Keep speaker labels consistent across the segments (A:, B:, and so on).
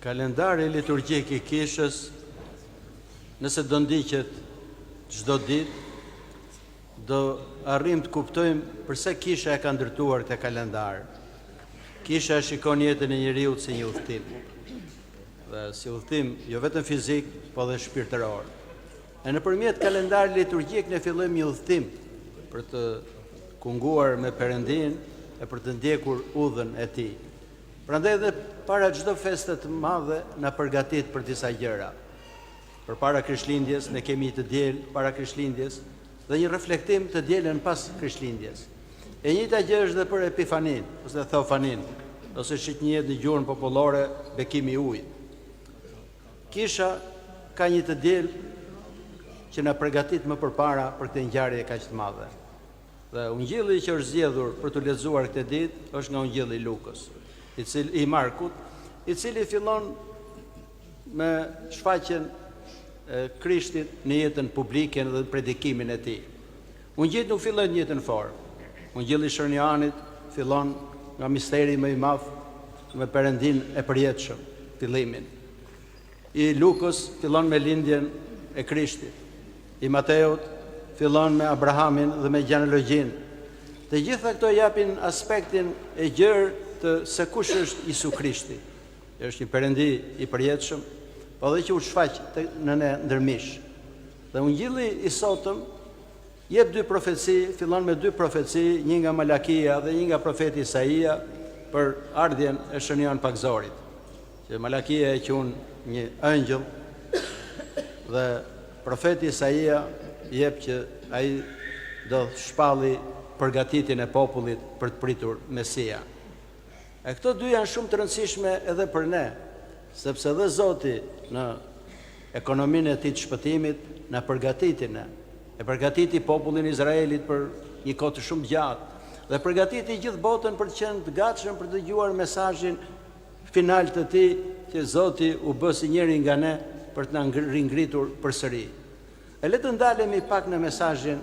A: Kalendari liturgjik I kishës, nëse do ndiqet çdo ditë, do arrim të kuptojmë përse kisha e ka ndërtuar këtë kalendar. Kisha shikon jetën e njeriut si një udhtim. Dhe si udhtim jo vetëm fizik, po dhe shpirtëror. E nëpërmjet kalendarit liturgjik ne fillojmë një udhtim për të kunguar me Perëndin e për të ndjekur udhën e tij. Prandaj dhe para çdo feste të madhe na përgatit për disa gjëra. Përpara Krishtlindjes ne kemi të diel para Krishtlindjes dhe një reflektim të dielën pas Krishtlindjes. E njëjta gjë është edhe për Epifanin, ose Theofanin, ose që njihet në gjuhën popullore bekimi I ujit. Kisha ka një të diel që na përgatit më përpara për këtë ngjarje kaq të madhe. Dhe ungjilli që është zgjedhur për të lexuar këtë ditë është nga ungjilli I Lukës, I Markut, I cili fillon me shfaqjen e Krishtit në jetën publike dhe predikimin e tij. Ungjilli nuk fillon në jetën formë. Ungjilli I Shën Johanit fillon nga misteri më I madh me Perëndin e përjetshëm, fillimin. I Lukës fillon me lindjen e Krishtit. I Mateut fillon me Abrahamin dhe me gjenealogjinë. Të gjitha këto japin aspektin e gjerë të se kush është Isu Krishti. Është një Perëndi I përjetshëm, po dhe që u shfaq në ne ndërmish. Dhe ungjilli I sotëm jep dy profeci, fillon me dy profeci, një nga Malakia dhe një nga profeti Isaia për ardhjen e shënjan pagzorit. Që Malakia e quhen një ëngjëll dhe profeti Isaia jep që ai do shpalli përgatitjen e popullit për të pritur Mesia. E këto dy janë shumë të rëndësishme edhe për ne, sepse dhe Zoti në ekonominë e tij të shpëtimit na përgatiti ne. E përgatiti popullin Izraelit për një kohë të shumë gjatë dhe përgatiti gjithë botën për të qenë të gatshëm për të dëgjuar mesazhin final të tij që Zoti u bë si njëri nga ne për të na ringritur përsëri. E le të ndalemi pak në mesazhin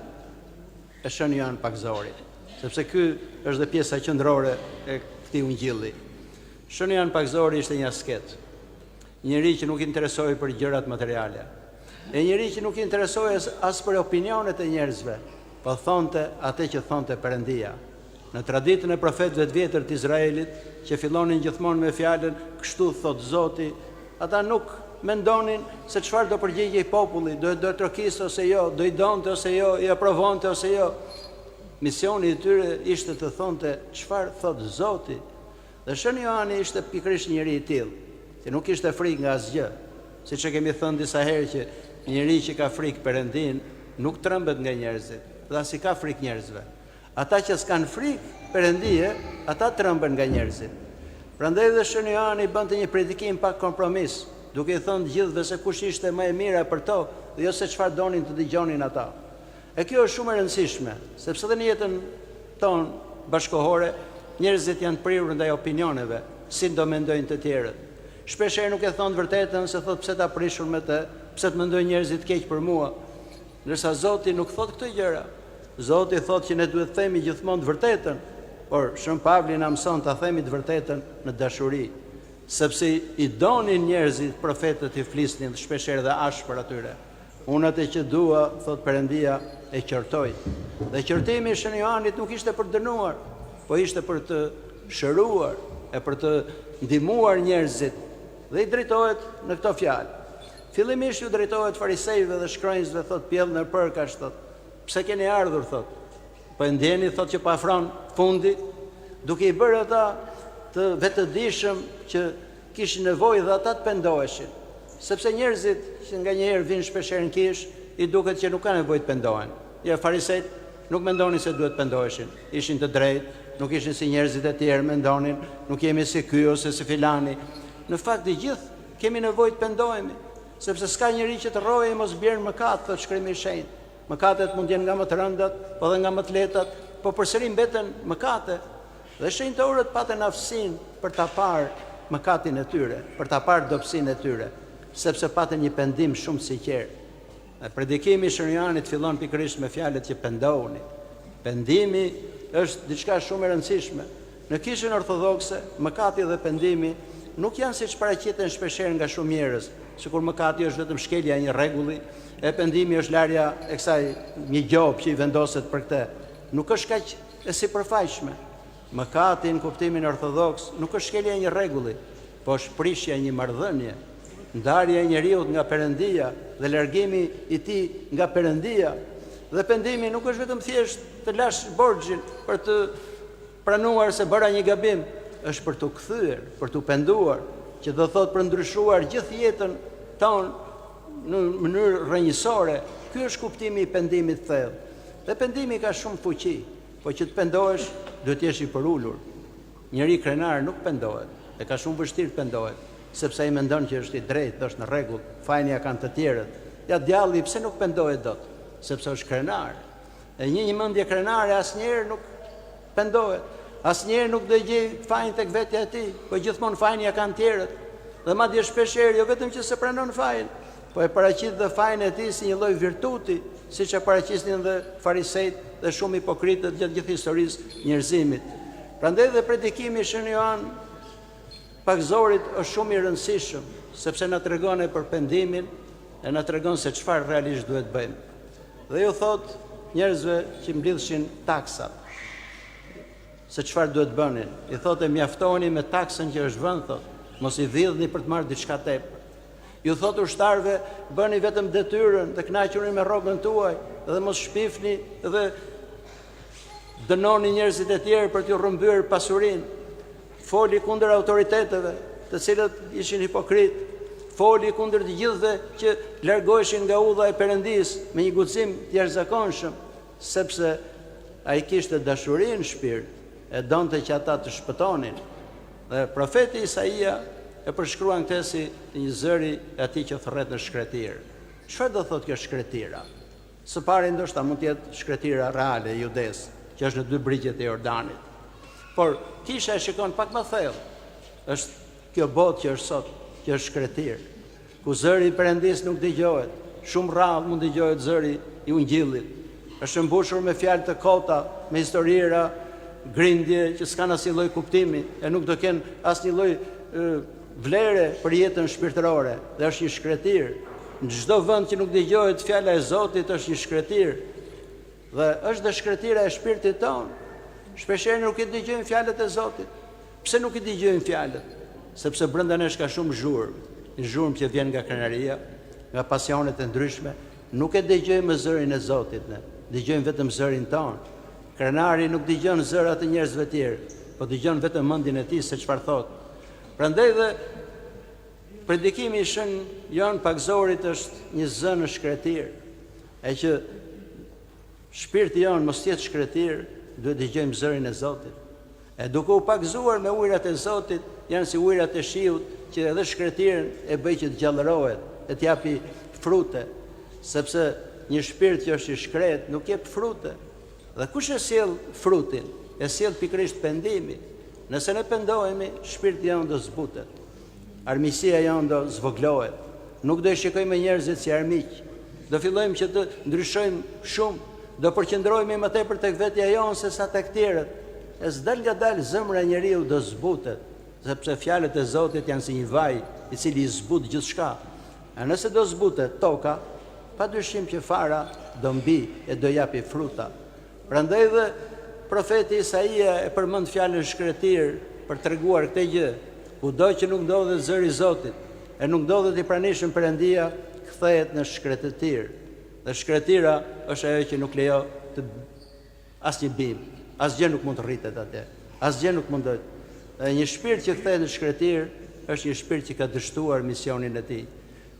A: e Shën Johan Pagzorit, sepse ky është dhe pjesa qendrore e këtij ungjilli. Shën Johan Pagzori ishte një asket, njëri që nuk interesoi për gjërat materiale, e njëri që nuk interesoi as për opinionet e njerëzve, po thonte atë që thonte Perëndia. Në traditën e profetëve të vjetër të Izraelit, që fillonin gjithmonë me fjalën kështu thot Zoti, ata nuk mendonin se çfarë do përgjigjej populli, do trokiste ose jo, do I donte ose jo, I aprovonte ose jo. Misioni I tyre ishte të thonte çfarë thot Zoti. Dhe Shën Johani ishte pikërisht njëri I tillë, që nuk ishte frikë nga asgjë. Siç e kemi thënë disa herë që njëri që ka frikë Perëndin nuk trembet nga njerëzit, dhe as I ka frikë njerëzve. Ata që s'kan frikë Perëndie, ata tremben nga njerëzit. Prandaj dhe Shën Johani bënte një predikim pa kompromis, duke I thënë gjithëve se kush ishte më e mira për to, dhe jo se çfarë donin të dëgjonin ata. E kjo është shumë e rëndësishme, sepse edhe në jetën tonë bashkohore, njerëzit janë të prirur ndaj opinioneve, si do mendojnë të tjerët. Shpeshherë nuk e thonë vërtetën, se thotë pse ta prishur me të, pse të mendojnë njerëzit keq për mua. Ndërsa Zoti nuk thotë këto gjëra. Zoti thotë që ne duhet të themi gjithmonë të vërtetën, por Shën Pavli na mëson ta themi të vërtetën në dashuri, sepse I donin njerëzit, profetët I flisnin shpeshherë dhe ashpër atyre. Unë atë që dua, thot Perëndia, e qortoj. Dhe qortimi I Shën Johanit nuk ishte për të dënuar, po ishte për të shëruar e për të ndihmuar njerëzit. Dhe I drejtohet në këto fjalë. Fillimisht ju drejtohet farisejve dhe shkronjësve, thot pjell në përkash, thot. Pse keni ardhur, thot. Po e ndjeni, thot, që pa afron fundi, duke I bërë ata të vetëdijshëm që kishin nevojë dhe ata të pendoheshin. Sepse njerëzit që nga njëherë vinë shpeshherë në kish, I duket që nuk kanë nevojë të pendohen. Ja, farisejt nuk mendonin se duhet pendoheshin. Ishin të drejtë, nuk ishin si njerëzit e tjerë mendonin, nuk jemi si ky ose si filani. Në fakt të gjithë kemi nevojë të pendohemi, sepse s'ka njeri që të rrojë mos bjerë mëkat, thot Shkrimi I Shenjtë. Mëkatet mund të jenë nga më të rëndat, po dhe nga më të lehtat, po përsëri mbeten mëkate. Dhe shenjtërët patën aftësinë për ta parë mëkatin e tyre, për ta parë dobësinë e tyre, sepse patën një pendim shumë sinqert. Predikimi I Shën Johanit fillon pikërisht me fjalët që pendohuni. Pendimi është diçka shumë e rëndësishme. Në kishën ortodokse, mëkati dhe pendimi nuk janë siç paraqiten shpeshherë nga shumë njerëz, sikur mëkati është vetëm shkelja e një rregulli, e pendimi është larja e kësaj një gjop që i vendoset për këtë. Nuk është kaq e sipërfaqshme. Mëkati në kuptimin ortodoks nuk është shkelja e një rregulli, po është prishja e një marrëdhënie, ndarja e njeriu nga Perëndia dhe largimi i tij nga Perëndia. Dhe pendimi nuk është vetëm thjesht të lash borxhin për të pranuar se bëra një gabim, është për të kthyer, për të penduar, që do thotë për ndryshuar gjithë jetën tonë në mënyrë rrënjësore. Ky është kuptimi i pendimit thellë. Dhe pendimi ka shumë fuqi, po që të pendohesh duhet të jesh i përulur. Njëri krenar nuk pendohet, e ka shumë vështirë të pendohet, sepse ai mendon që është i drejtë, është në rregull, fajin ja kanë të tjerët. Ja djalli pse nuk pendohet dot? Sepse është krenar. E një mendje krenare asnjëherë nuk pendohet. Asnjëherë nuk do gjej fajin tek vetja e tij, po gjithmonë fajin ja kanë tjerët. Dhe madje shpeshherë jo vetëm që se pranon fajin, po e paraqit dhe fajin e tij si një lloj virtuti, siç e paraqisnin dhe farisejt dhe shumë hipokritët gjatë gjithë historisë njerëzimit. Prandaj dhe predikimi i Shën Joan Pakzorit është shumë i rëndësishëm, sepse na tregon për pendimin e na tregon se çfarë realisht duhet bëjmë. Dhe ju thot njerëzve që mblidhshin taksat, se çfarë duhet bënin. I thotë mjaftoni me taksën që është vënë, thotë, mos i dhidhni për të marrë diçka tepër. Ju thotë ushtarëve, bëni vetëm detyrën, të kënaquni me rrogën tuaj, dhe mos shpifni dhe dënoni njerëzit e tjerë për t'ju rrëmbyer pasurinë. Foli kundër autoriteteve, të cilët ishin hipokrit. Foli kundër të gjithëve që largoheshin nga udha e Perëndisë me një guxim të jashtëzakonshëm, sepse ai kishte dashuri në shpirt, e donte që ata të shpëtonin. Dhe profeti Isaia e përshkruan këtë si një zëri e atij që thërret në shkretirë. Çfarë do thotë kjo shkretira? Së pari ndoshta mund të jetë shkretira reale e Judes, që është në 2 brigjet e Jordanit. Por kisha e shikon pak më thellë. Është kjo botë që është sot, që është shkretirë, ku zëri i Perëndisë nuk dëgjohet. Shumë rrallë mund dëgjohet zëri i ungjillit. Është mbushur me fjalë të kota, me historira, grindje që s'kan asnjë lloj kuptimi e nuk do kenë asnjë lloj vlere për jetën shpirtërore, dhe është një shkretirë. Në çdo vend që nuk dëgjohet fjala e Zotit është një shkretirë. Dhe është dhe shkretira e shpirtit tonë. Shpeshherë nuk i dëgjojmë fjalët e Zotit. Pse nuk i dëgjojmë fjalët? Sepse brenda nesh ka shumë zhurmë. Një zhurmë që vjen nga krenaria, nga pasionet e ndryshme. Nuk e dëgjojmë zërin e Zotit ne. Dëgjojmë vetëm zërin tonë. Krenari nuk dëgjon zërat e njerëzve tjerë, po dëgjon vetëm mendjen e tij se çfarë thotë. Prandaj dhe predikimi i Shën Joan Pakzorit është një zë në shkretirë, e që shpirti jon mos jetë shkretirë, duhet dëgjojmë zërin e Zotit. E duke u pakzuar me ujërat e Zotit, janë si ujërat e shiut, që edhe shkretirën e bëj që të gjallërohet, e të japi frute, sepse një shpirt që është i shkret nuk jep frute. Dhe kush e sjell frutin? E sjell pikërisht pendimi. Nëse ne pendohemi, shpirti jonë do zbutet. Armiqësia jonë do zvoglohet. Nuk do i shikojmë njerëzit si armiq. Do fillojmë që të ndryshojmë shumë, do përqendrohemi më tepër tek vetja jonë se sa tek tjerët. E s'dal ngadalë zemra e njeriu do zbutet, sepse fjalët e Zotit janë si një vaj i cili i zbut gjithçka. A nëse do zbutet toka, padyshim që fara do mbi e do japi fruta. Prandaj dhe profeti Isaia e përmend fjalën shkretir për treguar këtë gjë. Kudo që nuk ndodhet zëri i Zotit, e nuk ndodhet i pranishëm Perëndia, kthehet në shkretëtir. Dhe shkretira është ajo që nuk lejo të asnjë bim. Asgjë nuk mund të rritet atje. Asgjë nuk mund të. Dhe një shpirt që kthehet në shkretir është një shpirt që ka dështuar misionin e tij.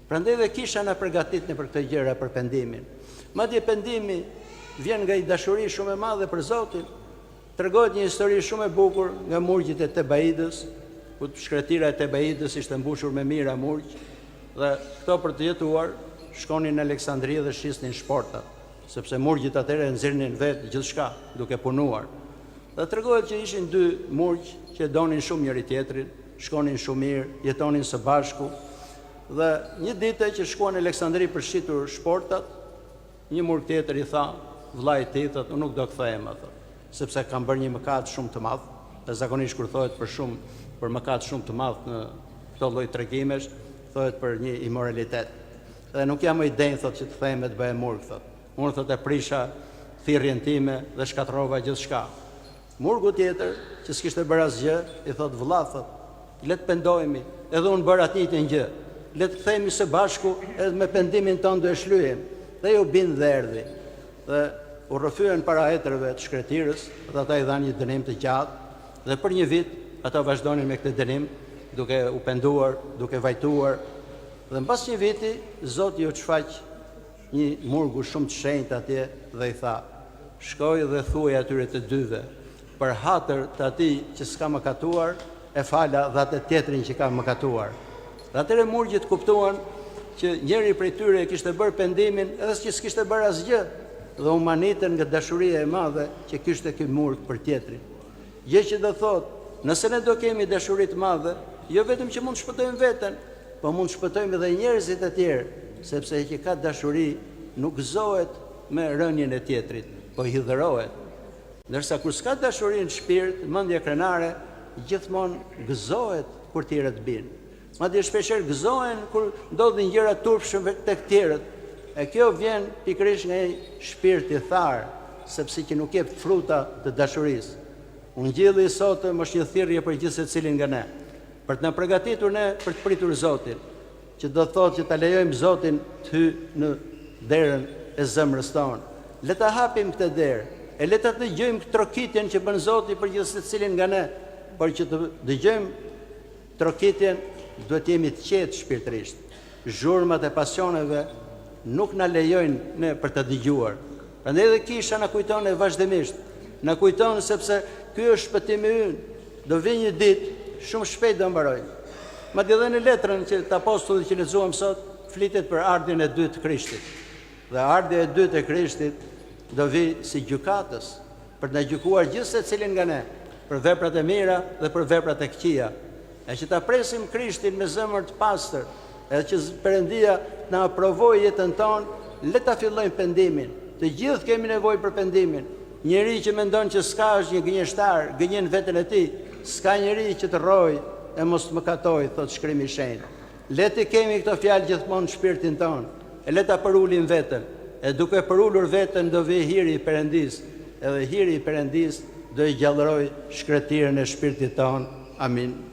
A: Prandaj dhe kisha na përgatitni për këtë gjëra, për pendimin. Madje pendimi vjen nga një dashuri shumë e madhe për Zotin. Tregohet një histori shumë e bukur nga murgjit e Tebaidës, ku shkretira e Tebaidës ishte mbushur me mira murgj, dhe këto për të jetuar shkonin në Aleksandri dhe shisnin shportat, sepse murgjit atëherë nxirrnin vetë gjithçka duke punuar. Dhe tregohet që ishin 2 murgj që donin shumë njëri tjetrin, shkonin shumë mirë, jetonin së bashku. Dhe një ditë që shkuan në Aleksandri për shitur shportat, një murg tjetër i tha, vllai i tij thotë, unë nuk do kthehem atë, sepse kam bërë një mëkat shumë të madh, dhe zakonisht kur thohet për mëkat shumë të madh në këto lloj tregimesh, thohet për një imoralitet. Dhe nuk jam më i denj, thot, që të them të bëhem murg, thot. Unë thot e prisha thirrjen time dhe shkatrova gjithçka. Murgu tjetër, që s'kishte bërë asgjë, i thot vëlla, thot, le të pendohemi, edhe unë bëra atë njëjtën gjë. Le të kthehemi së bashku, edhe me pendimin tonë do e shlyejm. Dhe ju bind dhe erdhi. Dhe u rrëfyen para hetrëve të shkretirës, dhe ata i dhanë një dënim të gjatë, dhe për një vit ata vazhdonin me këtë dënim, duke u penduar, duke vajtuar. Dhe mbas një viti, Zoti u shfaq një murgu shumë të shenjtë atje dhe i tha: shkoj dhe thuaj atyre të dyve, për hatër të atij që s'ka mëkatuar, e fala dhe atë tjetrin që ka mëkatuar. Dhe atëre murgjit kuptuan që njëri prej tyre kishte bërë pendimin edhe që s'kishte bërë asgjë, dhe u manitën nga dashuria e madhe që kishte ky murg për tjetrin. Gjë që do thotë, nëse ne do kemi dashuri të madhe, jo vetëm që mund të shpëtojmë veten, po mund të shpëtojmë edhe njerëzit e tjerë, sepse ai që ka dashuri nuk gëzohet me rënien e tjetrit, po hidhërohet. Ndërsa kur s'ka dashuri në shpirt, mendja krenare gjithmonë gëzohet kur tjerët binë. Madje shpeshherë gëzohen kur ndodhin gjëra turpshme tek tjerët. E kjo vjen pikërisht nga shpirti i tharë, sepse që nuk jep fruta të dashurisë. Ungjilli i sotëm është një thirrje për gjithë secilin nga ne, për të na përgatitur ne për të pritur Zotin, që do thotë që ta lejojmë Zotin të hyjë në derën e zemrës tonë. Le ta hapim këtë derë, e le ta dëgjojmë trokitjen që bën Zoti për gjithë secilin nga ne, por që të dëgjojmë trokitjen duhet jemi të qetë shpirtërisht. Zhurmat e pasioneve nuk na lejojnë ne për të dëgjuar. Prandaj edhe kisha na kujton e vazhdimisht. Na kujton sepse ky është shpëtimi ynë. Do vi një ditë shumë shpejt do mbarojë. Madje edhe në letrën që të apostullit që lexuam sot flitet për ardhjen e dytë të Krishtit. Dhe ardhja e dytë e Krishtit do vi si gjykatës për të na gjykuar gjithë secilin nga ne për veprat e mira dhe për veprat e këqija. E që ta presim Krishtin me zemër të pastër, edhe që Perëndia na aprovojë jetën tonë, le ta fillojmë pendimin. Të gjithë kemi nevojë për pendimin. Njeri që mendon që s'ka është një gënjeshtar, gënjen veten e tij. S'ka njeri që të rrojë e mos të mëkatojë, thot Shkrimi i Shenjtë. Le të kemi këto fjalë gjithmonë në shpirtin tonë, e le ta përulim veten. E duke përulur veten do vi hiri i Perëndis, edhe hiri i Perëndis do i gjallërojë shkretirën e shpirtit tonë. Amin.